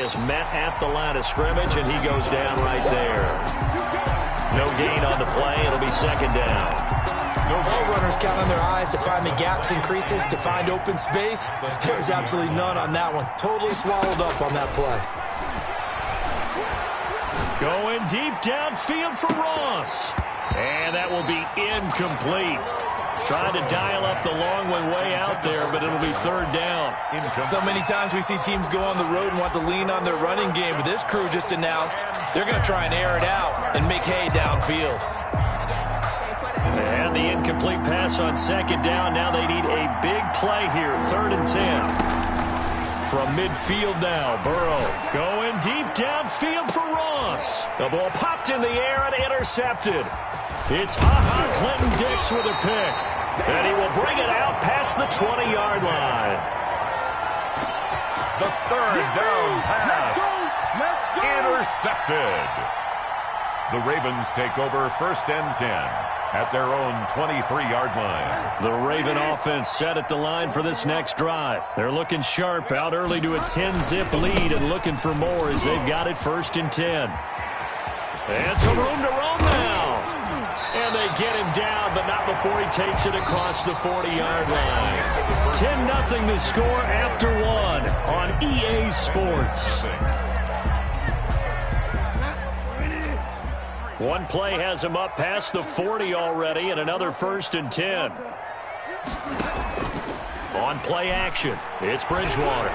just met at the line of scrimmage, and he goes down right there. No gain on the play. It'll be second down. All runners count on their eyes to find the gaps and creases, to find open space. There's absolutely none on that one. Totally swallowed up on that play. Going deep downfield for Ross. And that will be incomplete. Trying to dial up the long one way out there, but it'll be third down. So many times we see teams go on the road and want to lean on their running game, but this crew just announced they're going to try and air it out and make hay downfield. And the incomplete pass on second down. Now they need a big play here, 3rd and 10. From midfield now, Burrow going deep downfield for Ross. The ball popped in the air and intercepted. It's Clinton-Dix with a pick. And he will bring it out past the 20-yard line. The 3rd down pass. Intercepted. The Ravens take over 1st and 10 at their own 23-yard line. The Raven offense set at the line for this next drive. They're looking sharp, out early to a 10-zip lead and looking for more as they've got it 1st and 10. And some room to roam now. And they get him down, but not before he takes it across the 40-yard line. 10-0 to score after one on EA Sports. One play has him up past the 40 already, and another 1st and 10. On play action, it's Bridgewater.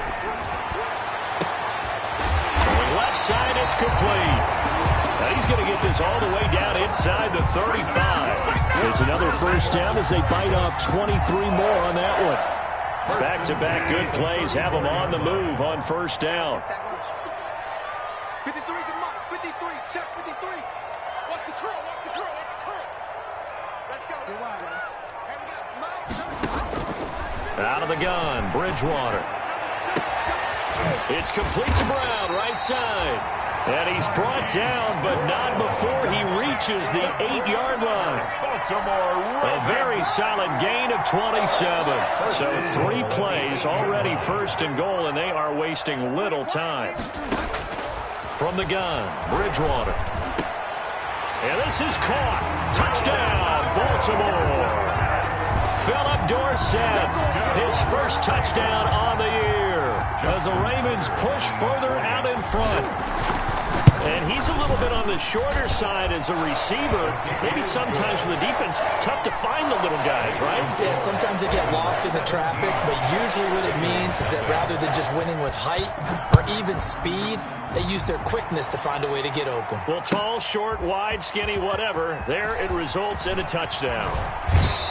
Going left side, it's complete. Now he's going to get this all the way down inside the 35. It's another 1st down as they bite off 23 more on that one. Back-to-back good plays have them on the move on 1st down. 53 's the mark. 53. Check 53. What's the curl? What's the curl? What's the curl? Let's go. Out of the gun, Bridgewater. It's complete to Brown, right side. And he's brought down, but not before he reaches the 8-yard line. A very solid gain of 27. So 3 plays, already 1st and goal, and they are wasting little time. From the gun, Bridgewater. And this is caught. Touchdown, Baltimore. Philip Dorsett, his 1st touchdown on the year as the Ravens push further out in front. And he's a little bit on the shorter side as a receiver. Maybe sometimes for the defense, tough to find the little guys, right? Yeah, sometimes they get lost in the traffic, but usually what it means is that rather than just winning with height or even speed, they use their quickness to find a way to get open. Well, tall, short, wide, skinny, whatever, there it results in a touchdown.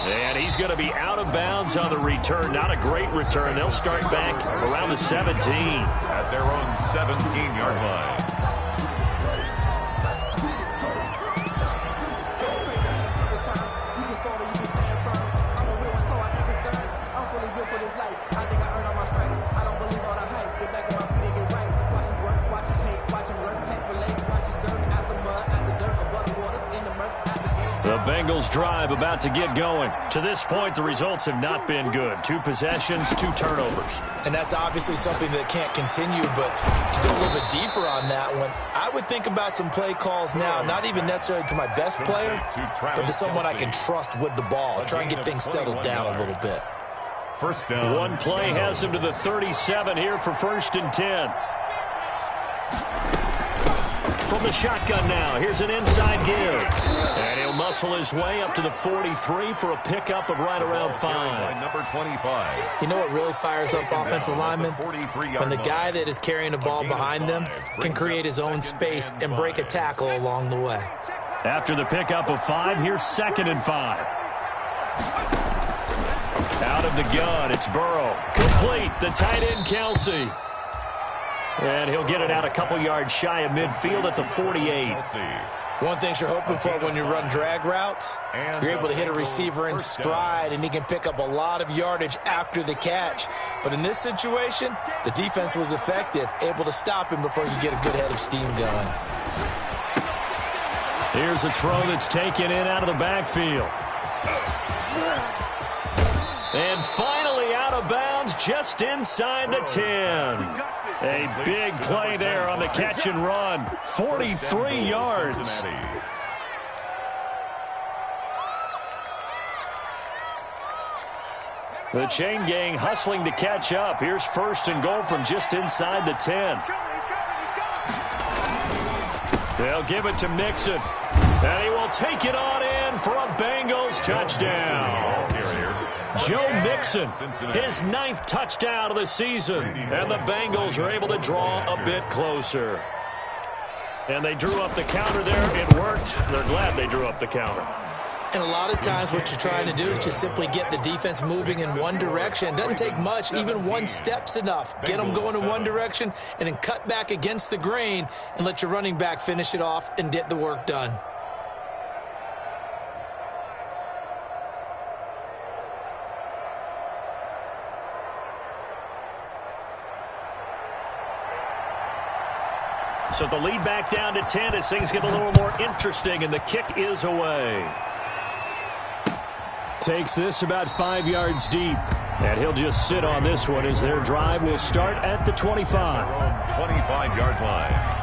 And he's going to be out of bounds on the return. Not a great return. They'll start back around the 17. At their own 17-yard line. The Bengals drive about to get going. To this point, the results have not been good. 2 possessions, 2 turnovers. And that's obviously something that can't continue, but to go a little bit deeper on that one, I would think about some play calls now, not even necessarily to my best player, but to someone I can trust with the ball. Try and get things settled down a little bit. 1st down. One play has him to the 37 here for 1st and 10. From the shotgun now, here's an inside give. And he'll muscle his way up to the 43 for a pickup of right around 5. Number 25. You know what really fires up offensive linemen? When the guy that is carrying the ball behind them can create his own space and break a tackle along the way. After the pickup of 5, here's 2nd and 5. Out of the gun, it's Burrow. Complete, the tight end, Kelsey. And he'll get it out a couple yards shy of midfield at the 48. One thing you're hoping for when you run drag routes, you're able to hit a receiver in stride, and he can pick up a lot of yardage after the catch. But in this situation, the defense was effective, able to stop him before he could get a good head of steam going. Here's a throw that's taken in out of the backfield. And finally out of bounds just inside the 10. A big play there on the catch and run. 43 yards. The chain gang hustling to catch up. Here's 1st and goal from just inside the 10. They'll give it to Mixon. And he will take it on in for a Bengals touchdown. Joe Mixon, his 9th touchdown of the season. And the Bengals are able to draw a bit closer. And they drew up the counter there. It worked. They're glad they drew up the counter. And a lot of times what you're trying to do is just simply get the defense moving in one direction. It doesn't take much. Even one step's enough. Get them going in one direction and then cut back against the grain and let your running back finish it off and get the work done. So the lead back down to 10 as things get a little more interesting, and the kick is away. Takes this about 5 yards deep, and he'll just sit on this one as their drive will start at the 25. 25-yard line.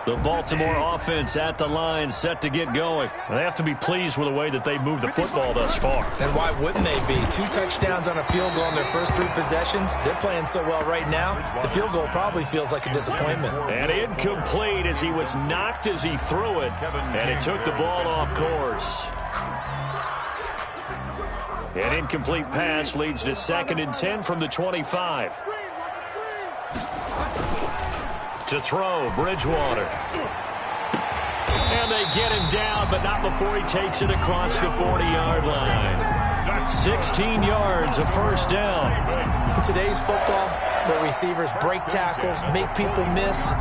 The Baltimore offense at the line, set to get going. They have to be pleased with the way that they moved the football thus far. And why wouldn't they be? 2 touchdowns on a field goal in their first 3 possessions. They're playing so well right now, the field goal probably feels like a disappointment. And incomplete as he was knocked as he threw it, and it took the ball off course. An incomplete pass leads to 2nd and 10 from the 25. To throw, Bridgewater. And they get him down, but not before he takes it across the 40-yard line. 16 yards, a first down. In today's football, where receivers break tackles, make people miss,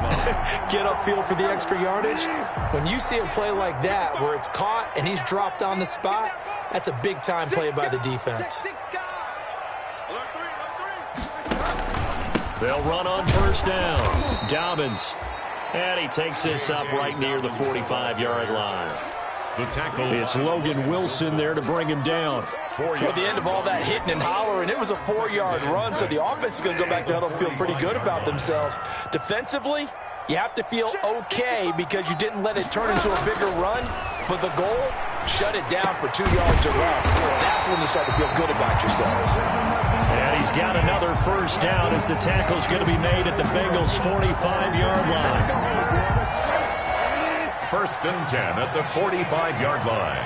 get upfield for the extra yardage, when you see a play like that where it's caught and he's dropped on the spot, that's a big-time play by the defense. They'll run on first down. Dobbins. And he takes this up right near the 45-yard line. The tackle. It's Logan Wilson there to bring him down. At the end of all that hitting and hollering, it was a 4-yard run, so the offense is going to go back to huddle and feel pretty good about themselves. Defensively, you have to feel okay because you didn't let it turn into a bigger run, but the goal, shut it down for 2 yards or less. That's when you start to feel good about yourselves. And he's got another first down as the tackle's going to be made at the Bengals' 45-yard line. 1st and 10 at the 45-yard line.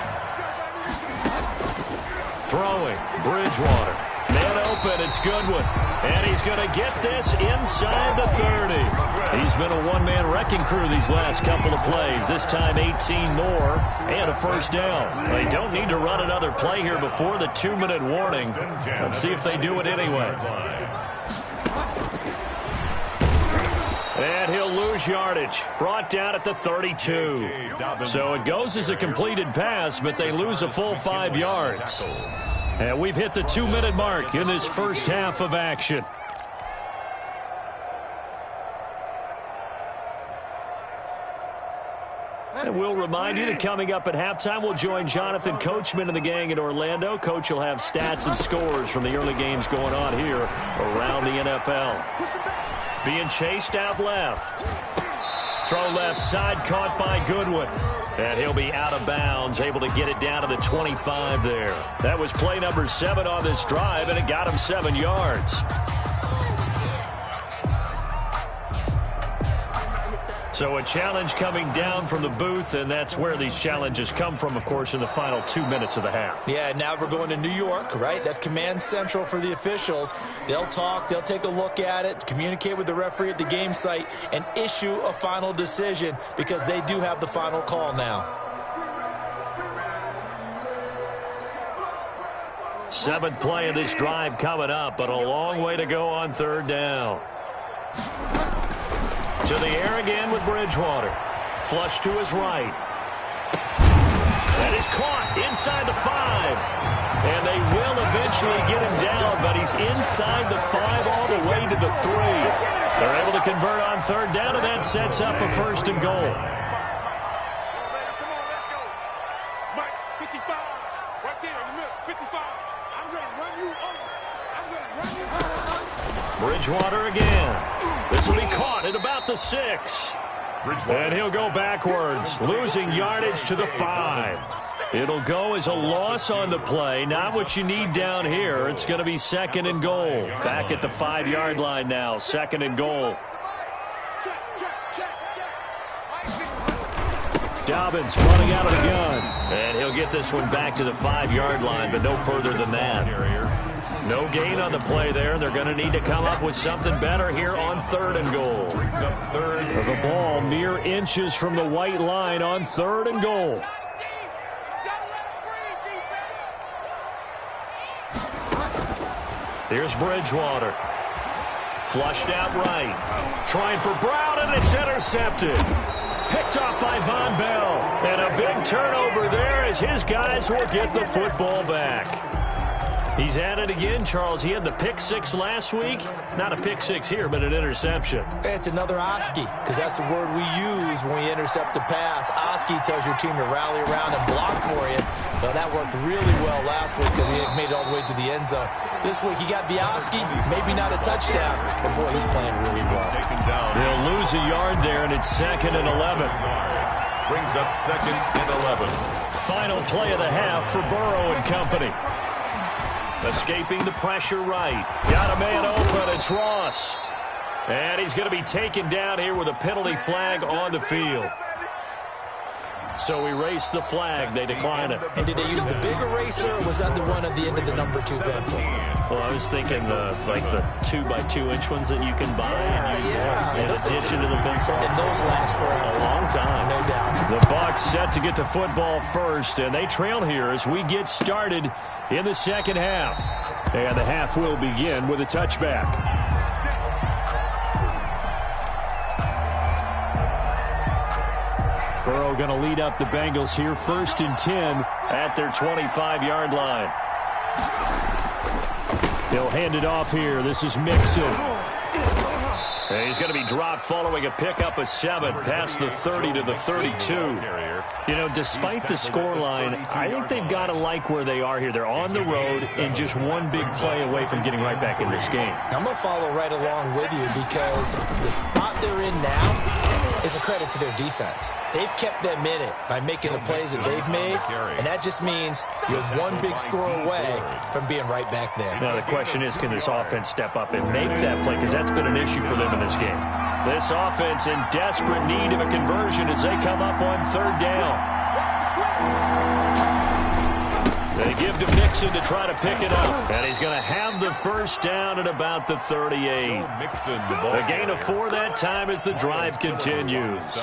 Throwing, Bridgewater. Man open, it's Goodwin. And he's going to get this inside the 30. He's been a one-man wrecking crew these last couple of plays. This time 18 more and a first down. They don't need to run another play here before the 2-minute warning. Let's see if they do it anyway. And he'll lose yardage. Brought down at the 32. So it goes as a completed pass, but they lose a full 5 yards. And we've hit the 2-minute mark in this first half of action. And we'll remind you that coming up at halftime, we'll join Jonathan Coachman and the gang in Orlando. Coach will have stats and scores from the early games going on here around the NFL. Being chased out left. Throw left side, caught by Goodwin. And he'll be out of bounds, able to get it down to the 25 there. That was play number 7 on this drive, and it got him 7 yards. So a challenge coming down from the booth, and that's where these challenges come from, of course, in the final 2 minutes of the half. Yeah, now we're going to New York, right? That's command central for the officials. They'll talk, they'll take a look at it, communicate with the referee at the game site, and issue a final decision because they do have the final call now. 7th play of this drive coming up, but a long way to go on 3rd down. To the air again with Bridgewater. Flush to his right. That is caught inside the 5. And they will eventually eventually get him down, but he's inside the 5 all the way to the 3. They're able to convert on third down, and that sets up a first and goal. Come on, let's go. Mike, 55. Right there in the middle, 55. I'm going to run you over. I'm going to run you over. Bridgewater again. This will be caught at about the 6. And he'll go backwards, losing yardage to the 5. It'll go as a loss on the play. Not what you need down here. It's going to be second and goal. Back at the 5-yard line now. Second and goal. Dobbins running out of the gun. And he'll get this one back to the 5-yard line, but no further than that. No gain on the play there. They're going to need to come up with something better here on third and goal. The ball mere inches from the white line on third and goal. Here's Bridgewater. Flushed out right. Trying for Brown, and it's intercepted. Picked off by Von Bell. And a big turnover there as his guys will get the football back. He's at it again, Charles. He had the pick 6 last week. Not a pick 6 here, but an interception. It's another Oski, because that's the word we use when we intercept a pass. Oski tells your team to rally around and block for you. But that worked really well last week because he had made it all the way to the end zone. This week he got the Oski, maybe not a touchdown, but boy, he's playing really well. He'll lose a yard there, and it's second and 11. Brings up second and 11. Final play of the half for Burrow and company. Escaping the pressure right. Got a man open. It's Ross. And he's going to be taken down here with a penalty flag on the field. So erase the flag. They decline it. And did they use the big eraser, or was that the one at the end of the number 2 pencil? Well, I was thinking the 2x2-inch ones that you can buy and use in addition to the pencil. And those last for a long time. No doubt. The Bucs set to get the football first, and they trail here as we get started in the second half. And the half will begin with a touchback. Burrow going to lead up the Bengals here, 1st and 10 at their 25-yard line. He'll hand it off here. This is Mixon. And he's going to be dropped following a pickup of 7 past the 30 to the 32. You know, despite the scoreline, I think they've got to like where they are here. They're on the road and just one big play away from getting right back in this game. I'm going to follow right along with you because the spot they're in now is a credit to their defense. They've kept them in it by making the plays that they've made, and that just means you're one big score away from being right back there. Now the question is, can this offense step up and make that play? Because that's been an issue for them in this game. This offense in desperate need of a conversion as they come up on third down. They give to Mixon to try to pick it up. And he's going to have the first down at about the 38. A gain of 4 that time as the drive continues.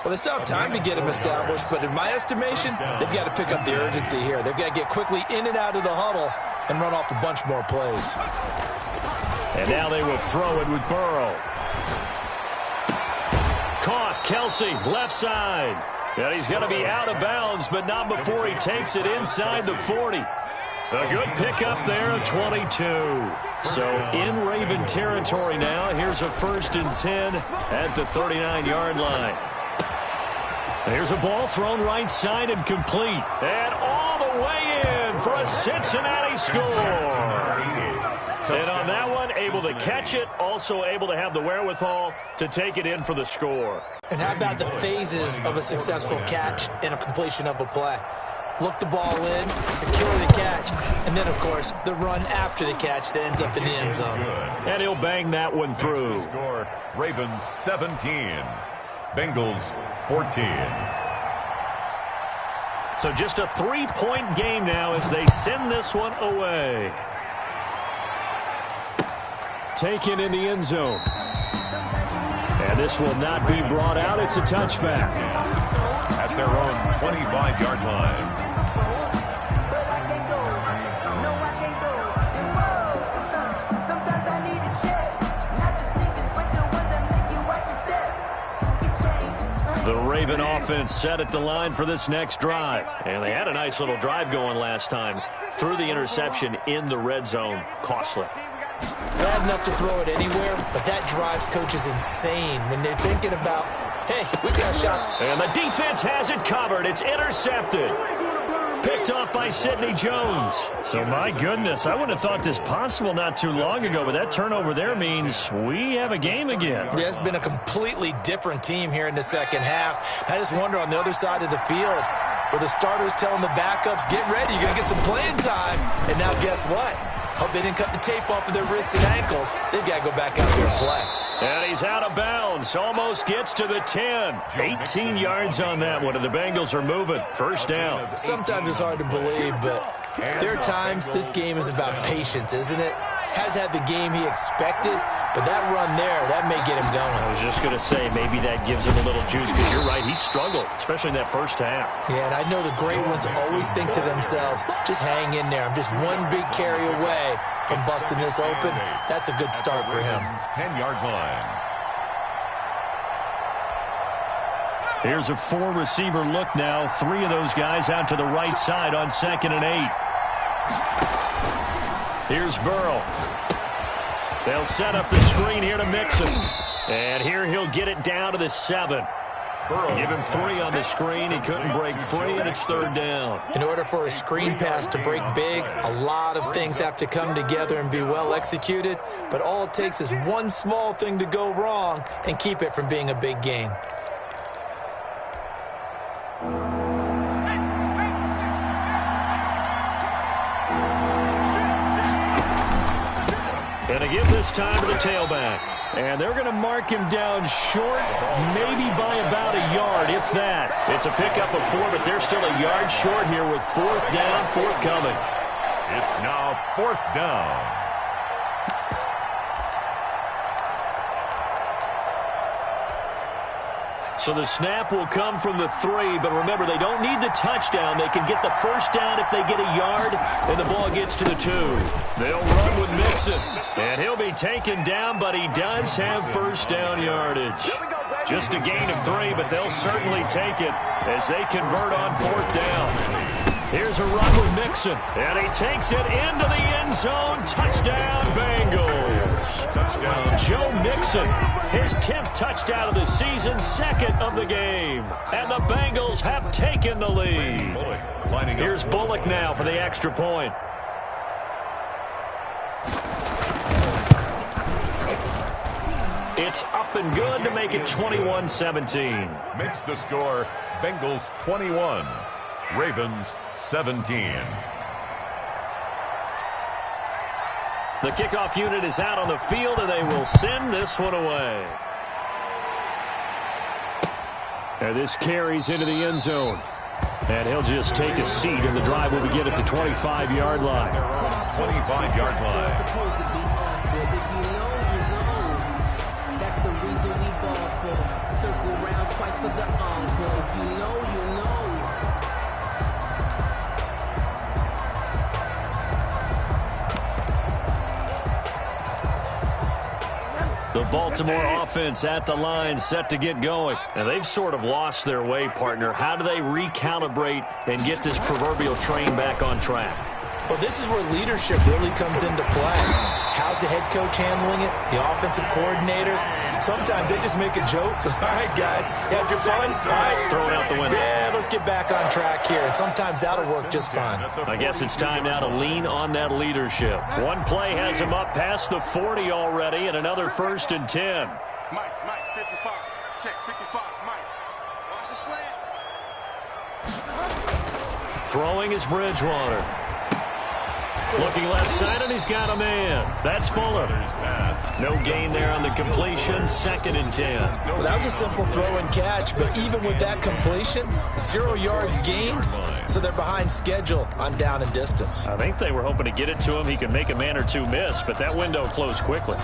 Well, they still have time to get him established, but in my estimation, they've got to pick up the urgency here. They've got to get quickly in and out of the huddle and run off a bunch more plays. And now they will throw it with Burrow. Caught, Kelsey, left side. And he's going to be out of bounds, but not before he takes it inside the 40. A good pickup there of 22. So in Raven territory now. Here's a 1st and 10 at the 39-yard line. Here's a ball thrown right side and complete. And all the way in for a Cincinnati score. And on that one, able to catch it, also able to have the wherewithal to take it in for the score. And how about the phases of a successful catch and a completion of a play? Look the ball in, secure the catch, and then, of course, the run after the catch that ends up in the end zone. And he'll bang that one through. Score, Ravens 17, Bengals 14. So just a 3-point game now as they send this one away. Taken in the end zone. And this will not be brought out. It's a touchback. At their own 25-yard line. The Raven offense set at the line for this next drive. And they had a nice little drive going last time. Threw the interception in the red zone. Costly. Bad enough to throw it anywhere, but that drives coaches insane when they're thinking about, hey, we got a shot. And the defense has it covered. It's intercepted. Picked off by Sidney Jones. So, my goodness, I wouldn't have thought this possible not too long ago, but that turnover there means we have a game again. Yeah, it's been a completely different team here in the second half. I just wonder on the other side of the field, where the starters telling the backups, get ready, you're going to get some playing time. And now guess what? Hope they didn't cut the tape off of their wrists and ankles. They've got to go back out there and play. And he's out of bounds. Almost gets to the 10. 18 yards on that one, and the Bengals are moving. First down. Sometimes it's hard to believe, but there are times this game is about patience, isn't it? Has had the game he expected, but that run there, that may get him going. I was just going to say, maybe that gives him a little juice, because you're right, he struggled, especially in that first half. Yeah, and I know the great ones always think to themselves, just hang in there. I'm just one big carry away from busting this open. That's a good start for him. 10-yard line. Here's a four-receiver look now. Three of those guys out to the right side on 2nd and 8. Here's Burrow. They'll set up the screen here to Mixon. And here he'll get it down to the 7. Give him 3 on the screen. He couldn't break free, and it's 3rd down. In order for a screen pass to break big, a lot of things have to come together and be well executed. But all it takes is one small thing to go wrong and keep it from being a big game. And to give this time to the tailback. And they're going to mark him down short, maybe by about a yard, if that. It's a pickup of 4, but they're still a yard short here with 4th down, forthcoming. It's now 4th down. So the snap will come from the 3, but remember, they don't need the touchdown. They can get the first down if they get a yard, and the ball gets to the 2. They'll run with Mixon, and he'll be taken down, but he does have first down yardage. Just a gain of 3, but they'll certainly take it as they convert on 4th down. Here's a run with Mixon, and he takes it into the end zone. Touchdown, Bengals. Touchdown. Joe Mixon, his 10th touchdown of the season, 2nd of the game. And the Bengals have taken the lead. Here's Bullock now for the extra point. It's up and good to make it 21-17. Makes the score Bengals 21. Ravens 17. The kickoff unit is out on the field, and they will send this one away. And this carries into the end zone. And he'll just take a seat, and the drive will begin at the 25-yard line. 25-yard line. That's the reason we ball for. Circle round twice for the encore. If you know, you know. The Baltimore offense at the line, set to get going. And they've sort of lost their way, partner. How do they recalibrate and get this proverbial train back on track? Well, this is where leadership really comes into play. How's the head coach handling it? The offensive coordinator? Sometimes they just make a joke. All right, guys, you had your fun? All right. Throw it out the window. Yeah, let's get back on track here. And sometimes that'll work just fine. I guess it's time now to lean on that leadership. One play has him up past the 40 already, and another 1st and 10. Mike, 55. Check, 55, Mike. Watch the slant. Throwing is Bridgewater. Looking left side, and he's got a man. That's Fuller. No gain there on the completion. 2nd and 10. Well, that was a simple throw and catch, but even with that completion, 0 yards gained, so they're behind schedule on down and distance. I think they were hoping to get it to him. He could make a man or two miss, but that window closed quickly.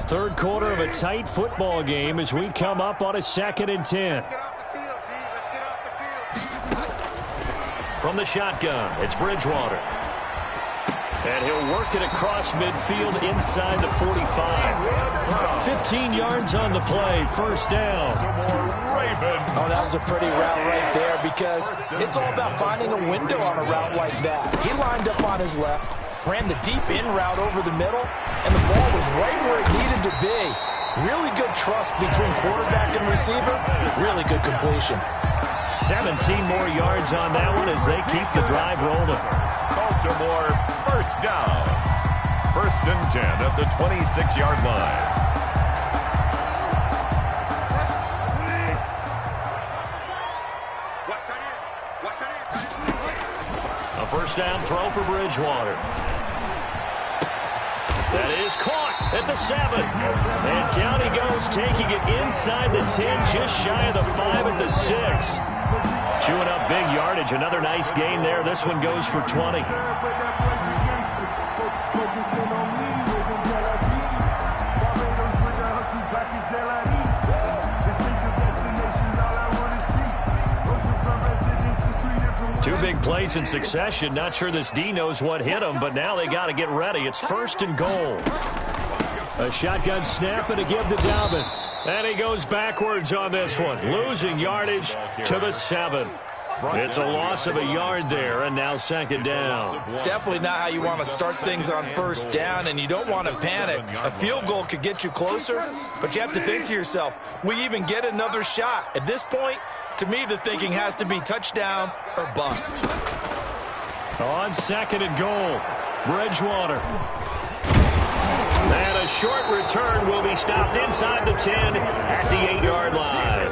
3rd quarter of a tight football game as we come up on a 2nd and 10. Let's get off the field, G. Let's get off the field. From the shotgun, it's Bridgewater. And he'll work it across midfield inside the 45. 15 yards on the play, 1st down. Ravens. Oh, that was a pretty route right there because it's all about finding a window on a route like that. He lined up on his left, ran the deep in route over the middle, and the ball was right where it needed to be. Really good trust between quarterback and receiver. Really good completion. 17 more yards on that one as they keep the drive rolling. Baltimore first down. 1st and 10 at the 26-yard line. A first down throw for Bridgewater. That is caught at the 7. And down he goes, taking it inside the 10, just shy of the 5 at the 6. Chewing up big yardage. Another nice gain there. This one goes for 20. Two big plays in succession. Not sure this D knows what hit him, but now they got to get ready. It's 1st and goal. A shotgun snap and a give to Dobbins. And he goes backwards on this one, losing yardage to the 7. It's a loss of a yard there, and now 2nd down. Definitely not how you want to start things on 1st down, and you don't want to panic. A field goal could get you closer, but you have to think to yourself, we even get another shot. At this point, to me, the thinking has to be touchdown or bust. On 2nd and goal, Bridgewater. And a short return will be stopped inside the 10 at the 8-yard line.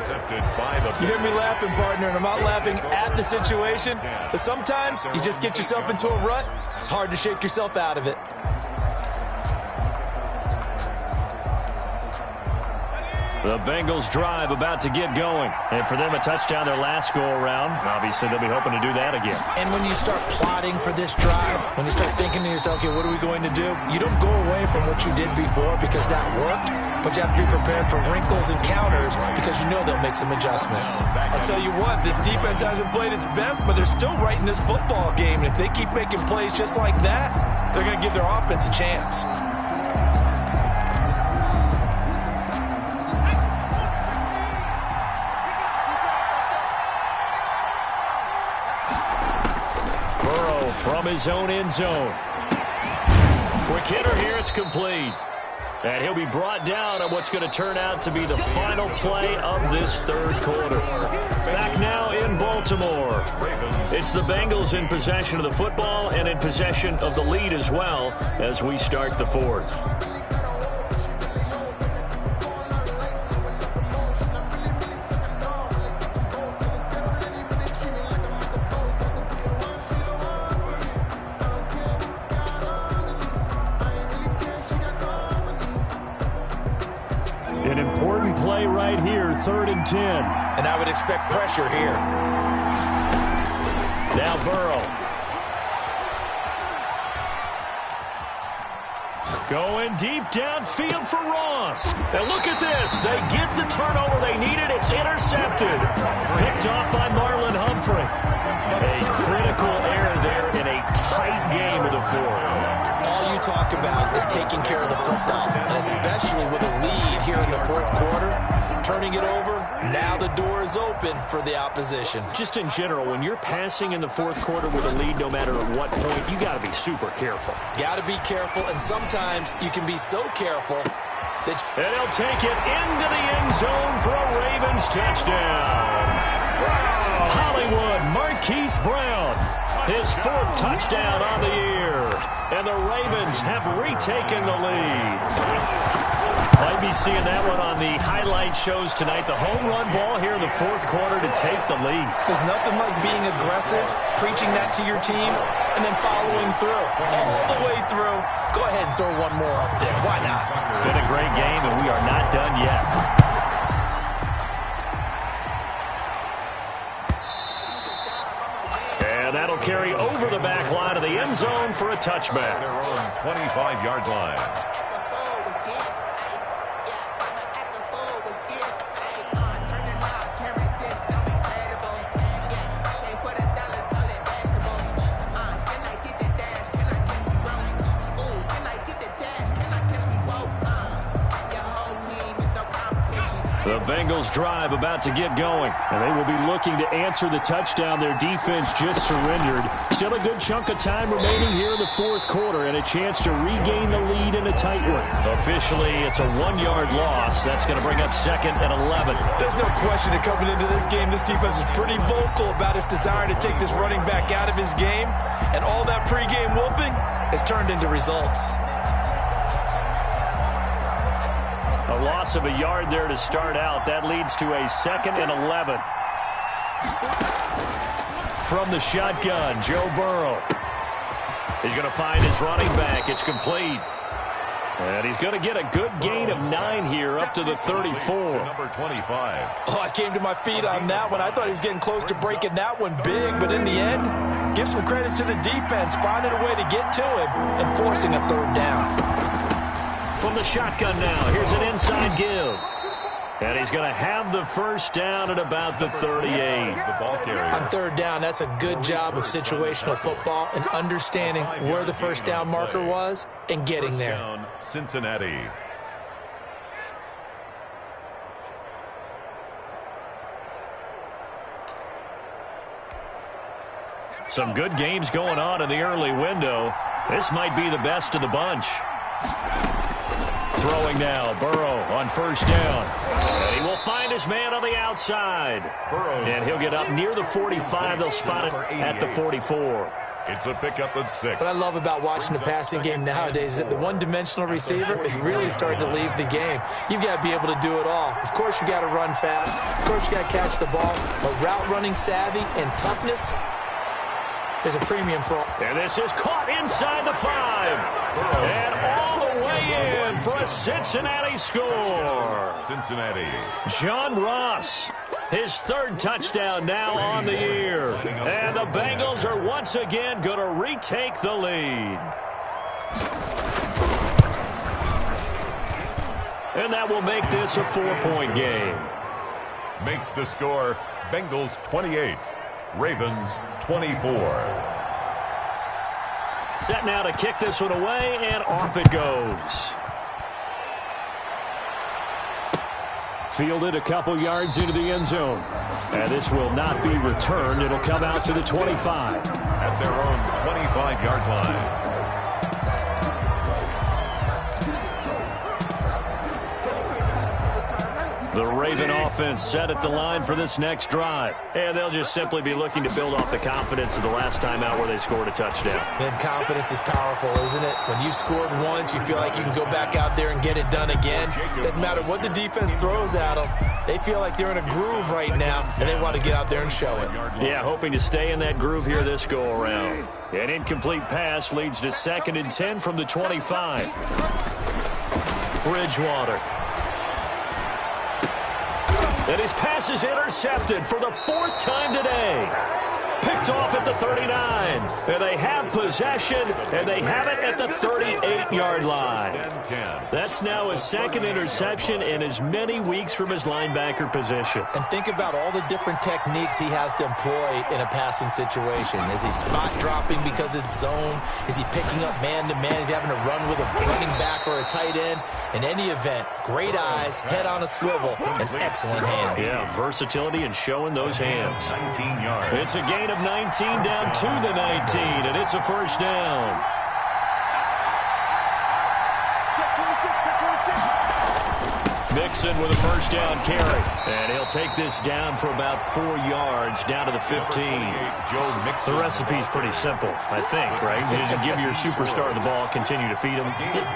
You hear me laughing, partner, and I'm not laughing at the situation, but sometimes you just get yourself into a rut. It's hard to shake yourself out of it. The Bengals drive about to get going. And for them, a touchdown their last go-around. Obviously, they'll be hoping to do that again. And when you start plotting for this drive, when you start thinking to yourself, okay, what are we going to do? You don't go away from what you did before because that worked, but you have to be prepared for wrinkles and counters because you know they'll make some adjustments. I'll tell you what, this defense hasn't played its best, but they're still right in this football game. And if they keep making plays just like that, they're going to give their offense a chance. From his own end zone. Quick hitter here, it's complete. And he'll be brought down on what's going to turn out to be the final play of this 3rd quarter. Back now in Baltimore. It's the Bengals in possession of the football and in possession of the lead as well as we start the 4th. An important play right here, 3rd and 10. And I would expect pressure here. Now Burrow. Going deep downfield for Ross. And look at this. They get the turnover they needed. It's intercepted. Picked off by Marlon Humphrey. A critical error there in a tight game of the 4th. All you talk about is taking care of the football, and especially with a lead here in the 4th quarter, turning it over, now the door is open for the opposition. Just in general, when you're passing in the 4th quarter with a lead, no matter at what point, you got to be super careful. Got to be careful, and sometimes you can be so careful that... And he'll take it into the end zone for a Ravens touchdown. Hollywood Marquise Brown, his 4th touchdown on the year. And the Ravens have retaken the lead. Might be seeing that one on the highlight shows tonight. The home run ball here in the 4th quarter to take the lead. There's nothing like being aggressive, preaching that to your team, and then following through. All the way through. Go ahead and throw one more up there. Why not? Been a great game, and we are not done yet. And that'll carry over the back line of the end zone for a touchback. Their own 25-yard line. The Bengals drive about to get going. And they will be looking to answer the touchdown their defense just surrendered. Still a good chunk of time remaining here in the fourth quarter and a chance to regain the lead in a tight one. Officially, it's a 1-yard loss. That's going to bring up 2nd and 11. There's no question that coming into this game, this defense is pretty vocal about its desire to take this running back out of his game. And all that pregame wolfing has turned into results. A loss of a yard there to start out. That leads to a 2nd and 11. From the shotgun, Joe Burrow. He's going to find his running back. It's complete. And he's going to get a good gain of 9 here up to the 34. Number 25. Oh, I came to my feet on that one. I thought he was getting close to breaking that one big, but in the end, give some credit to the defense, finding a way to get to him and forcing a 3rd down. From the shotgun now, here's an inside give. And he's going to have the first down at about the 38. The ball carrier. On 3rd down, that's a good job of situational football and understanding where the first down marker was and getting there. Down, Cincinnati. Some good games going on in the early window. This might be the best of the bunch. Throwing now, Burrow on 1st down. And he will find his man on the outside. And he'll get up near the 45. They'll spot it at the 44. It's a pickup of 6. What I love about watching the passing game nowadays is that the one-dimensional receiver is really starting to leave the game. You've got to be able to do it all. Of course, you've got to run fast. Of course, you've got to catch the ball. But route running savvy and toughness, there's a premium for all. And this is caught inside the 5. And all the way in for a Cincinnati score. Cincinnati. John Ross, his 3rd touchdown now on the year. And the Bengals are once again going to retake the lead. And that will make this a 4-point game. Makes the score Bengals 28. Ravens 24. Set now to kick this one away, and off it goes. Fielded a couple yards into the end zone. And this will not be returned. It'll come out to the 25. At their own 25-yard line. The Raven offense set at the line for this next drive. And they'll just simply be looking to build off the confidence of the last time out where they scored a touchdown. And confidence is powerful, isn't it? When you scored once, you feel like you can go back out there and get it done again. Doesn't matter what the defense throws at them. They feel like they're in a groove right now, and they want to get out there and show it. Yeah, hoping to stay in that groove here this go-around. An incomplete pass leads to 2nd and 10 from the 25. Bridgewater. And his pass is intercepted for the 4th time today. Picked off at the 39. And they have possession, and they have it at the 38-yard line. That's now his 2nd interception in as many weeks from his linebacker position. And think about all the different techniques he has to employ in a passing situation. Is he spot dropping because it's zone? Is he picking up man-to-man? Is he having to run with a running back or a tight end? In any event, great eyes, head on a swivel, and excellent hands. Yeah, versatility and showing those hands. 19 yards. It's a gain of 19 down to the 19, and it's a 1st down. Mixon with a 1st down carry. And he'll take this down for about 4 yards, down to the 15. The recipe's pretty simple, I think, right? You just give your superstar the ball, continue to feed him.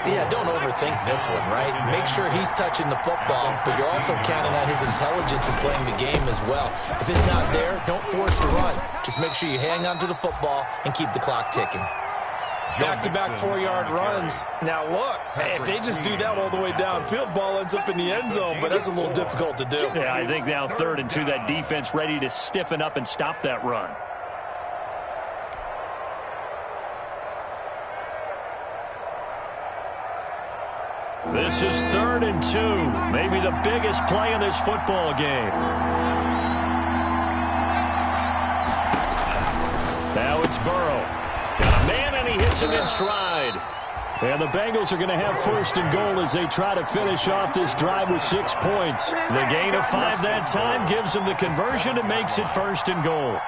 Yeah, don't overthink this one, right? Make sure he's touching the football, but you're also counting on his intelligence in playing the game as well. If it's not there, don't force the run. Just make sure you hang on to the football and keep the clock ticking. Back-to-back 4-yard runs. Now, look, if they just do that all the way downfield, ball ends up in the end zone, but that's a little difficult to do. Yeah, I think now 3rd and 2, that defense ready to stiffen up and stop that run. This is 3rd and 2, maybe the biggest play in this football game. Now it's Burrow. Got a man, and he hits him in stride. And the Bengals are going to have first and goal as they try to finish off this drive with 6 points. The gain of 5 that time gives them the conversion and makes it first and goal.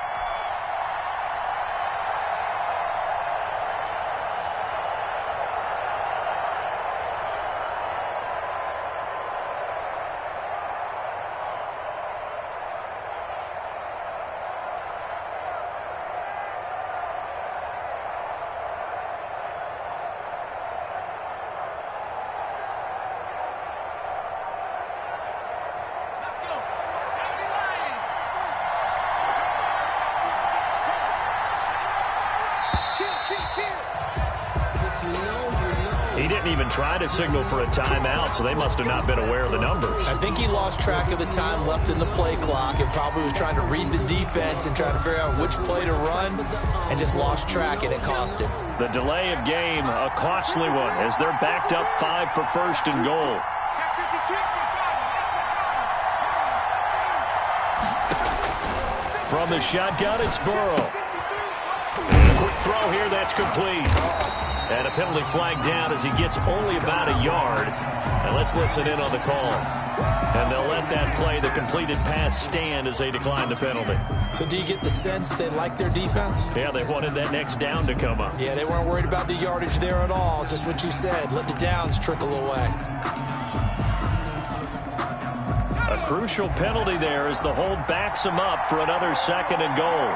He didn't even try to signal for a timeout, so they must have not been aware of the numbers. I think he lost track of the time left in the play clock and probably was trying to read the defense and trying to figure out which play to run and just lost track, and it cost him. The delay of game, a costly one, as they're backed up 5 for first and goal. From the shotgun, it's Burrow. And a quick throw here, that's complete. And a penalty flag down as he gets only about a yard. And let's listen in on the call. And they'll let that play, the completed pass, stand as they decline the penalty. So do you get the sense they like their defense? Yeah, they wanted that next down to come up. Yeah, they weren't worried about the yardage there at all. Just what you said. Let the downs trickle away. A crucial penalty there as the hold backs him up for another second and goal.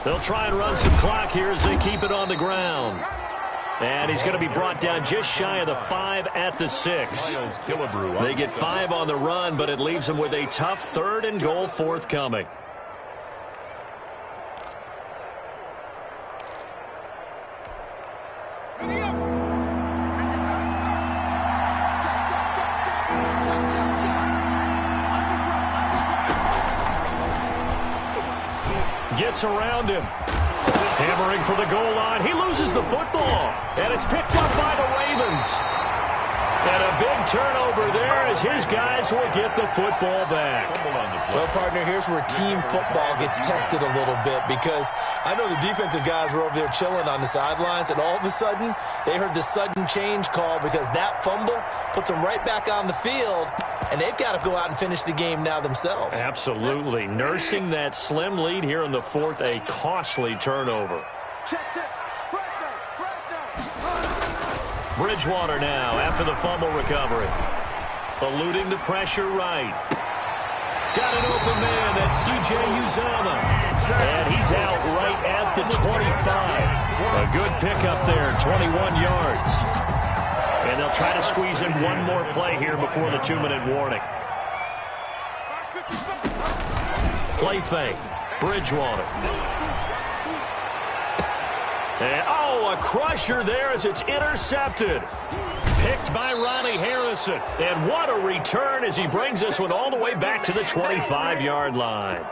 They'll try and run some clock here as they keep it on the ground. And he's going to be brought down just shy of the 5 at the 6. They get 5 on the run, but it leaves them with a tough third and goal forthcoming. Gets around him. Hammering for the goal line. He loses the football. And it's picked up by the Ravens. And a big turnover there as his guys will get the football back. Well, partner, here's where team football gets tested a little bit, because I know the defensive guys were over there chilling on the sidelines, and all of a sudden they heard the sudden change call because that fumble puts them right back on the field, and they've got to go out and finish the game now themselves. Absolutely. Nursing that slim lead here in the fourth, a costly turnover. Bridgewater now after the fumble recovery. Eluding the pressure right. Got an open man. That's C.J. Uzomah. And he's out right at the 25. A good pickup there, 21 yards. And they'll try to squeeze in one more play here before the 2-minute warning. Play fake. Bridgewater. And, a crusher there as it's intercepted. Picked by Ronnie Harrison. And what a return as he brings this one all the way back to the 25-yard line.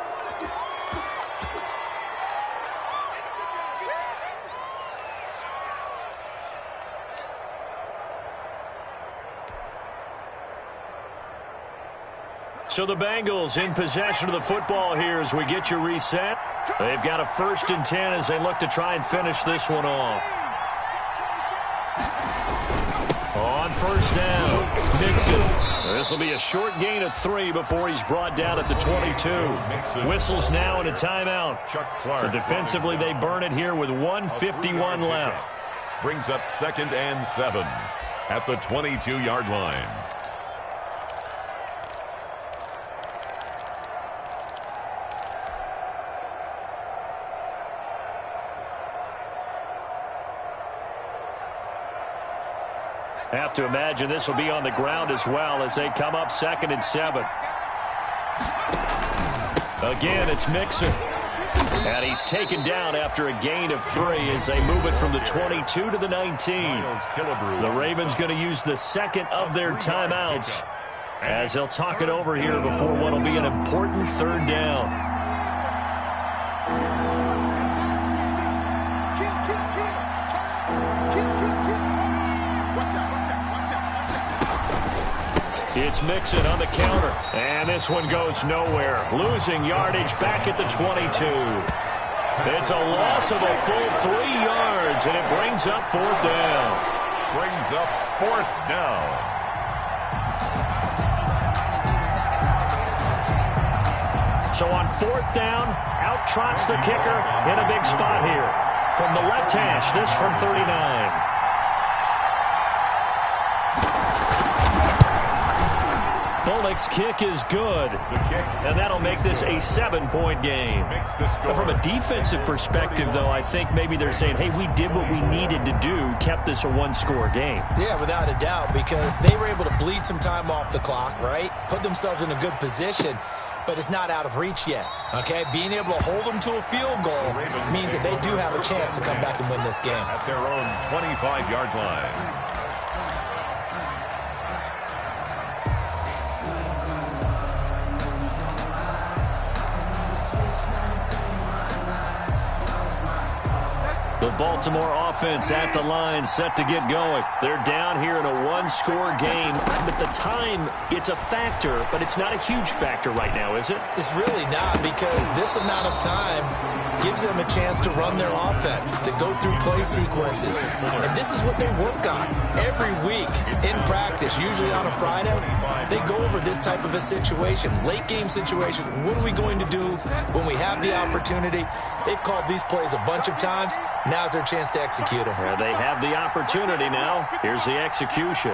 So the Bengals in possession of the football here as we get you reset. They've got a 1st and 10 as they look to try and finish this one off. On 1st down, Mixon. This will be a short gain of 3 before he's brought down at the 22. Whistles now and a timeout. So defensively they burn it here with 1:51 left. Brings up 2nd and 7 at the 22-yard line. Have to imagine this will be on the ground as well as they come up 2nd and 7. Again, it's Mixon. And he's taken down after a gain of 3 as they move it from the 22 to the 19. The Ravens going to use the 2nd of their timeouts as they'll talk it over here before what will be an important 3rd down. It's Mixon on the counter. And this one goes nowhere. Losing yardage back at the 22. It's a loss of a full 3 yards, and it brings up 4th down. Brings up 4th down. So on 4th down, out trots the kicker in a big spot here. From the left hash, this from 39. Bullock's kick is good, and that'll make this a 7-point game. From a defensive perspective, though, I think maybe they're saying, hey, we did what we needed to do, kept this a 1-score game. Yeah, without a doubt, because they were able to bleed some time off the clock, right? Put themselves in a good position, but it's not out of reach yet, okay? Being able to hold them to a field goal means that they do have a chance to come back and win this game. At their own 25-yard line. The Baltimore offense at the line, set to get going. They're down here in a 1-score game. But the time, it's a factor, but it's not a huge factor right now, is it? It's really not, because this amount of time gives them a chance to run their offense, to go through play sequences. And this is what they work on every week in practice, usually on a Friday. They go over this type of a situation, late-game situation. What are we going to do when we have the opportunity? They've called these plays a bunch of times. Now's their chance to execute them. Well, they have the opportunity now. Here's the execution.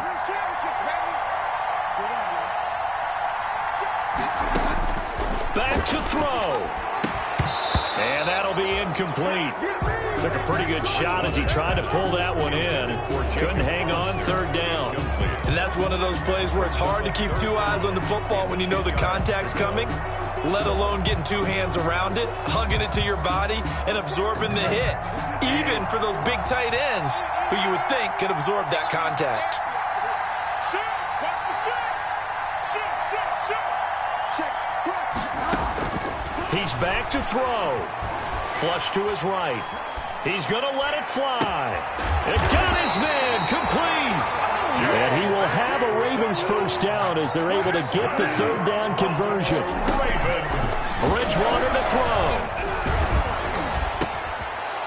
Back to throw. And that'll be incomplete. Took a pretty good shot as he tried to pull that one in. Couldn't hang on 3rd down. And that's one of those plays where it's hard to keep 2 eyes on the football when you know the contact's coming, let alone getting 2 hands around it, hugging it to your body, and absorbing the hit, even for those big tight ends who you would think could absorb that contact. He's back to throw. Flush to his right. He's going to let it fly. It got his man complete. And he will have a Ravens 1st down as they're able to get the 3rd down conversion. Bridgewater to throw.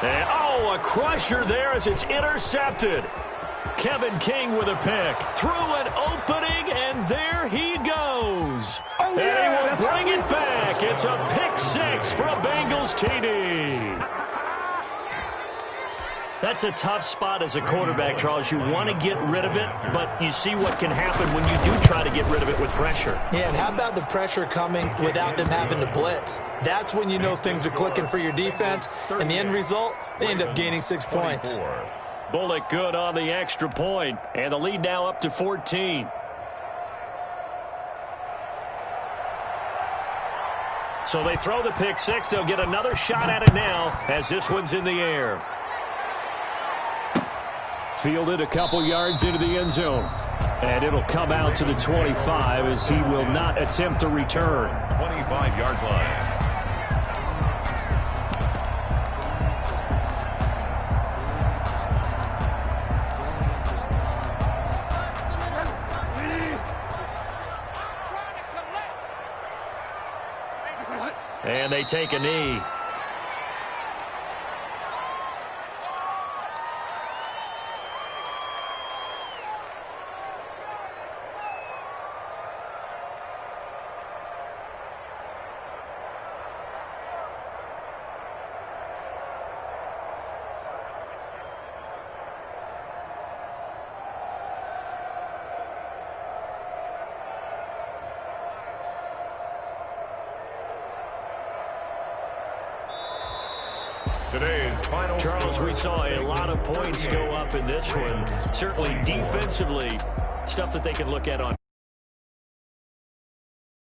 And, a crusher there as it's intercepted. Kevin King with a pick. Through an opening, and there he goes. And he will bring it back. It's a pick-6 for a Bengals TD. That's a tough spot as a quarterback, Charles. You want to get rid of it, but you see what can happen when you do try to get rid of it with pressure. Yeah, and how about the pressure coming without them having to blitz? That's when you know things are clicking for your defense, and the end result, they end up gaining 6 points. Bullock good on the extra point, and the lead now up to 14. So they throw the pick-6. They'll get another shot at it now as this one's in the air. Fielded a couple yards into the end zone. And it'll come out to the 25 as he will not attempt to return. 25-yard line. And they take a knee. Charles, we saw a lot of points go up in this one. Certainly defensively, stuff that they can look at on